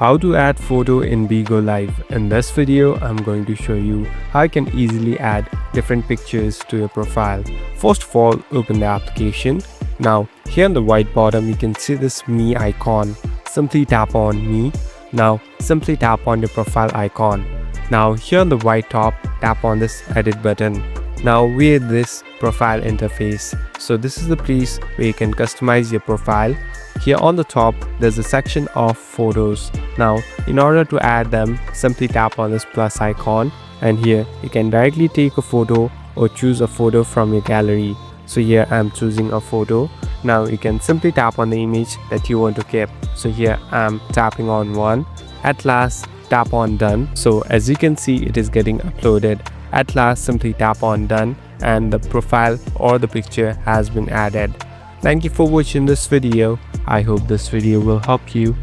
How to add photo in Bigo Live. In this video, I'm going to show you how you can easily add different pictures to your profile. First of all, open the application. Now, here on the right bottom, you can see this me icon. Simply tap on me. Now, simply tap on your profile icon. Now, here on the right top, tap on this edit button. Now we're this profile interface. So this is the place where you can customize your profile. Here on the top, there's a section of photos. Now, in order to add them, simply tap on this plus icon, and here you can directly take a photo or choose a photo from your gallery. So here I'm choosing a photo. Now you can simply tap on the image that you want to keep. So here I'm tapping on one. At last, tap on done. So as you can see, it is getting uploaded. At last, simply tap on done and the profile or the picture has been added. Thank you for watching this video. I hope this video will help you.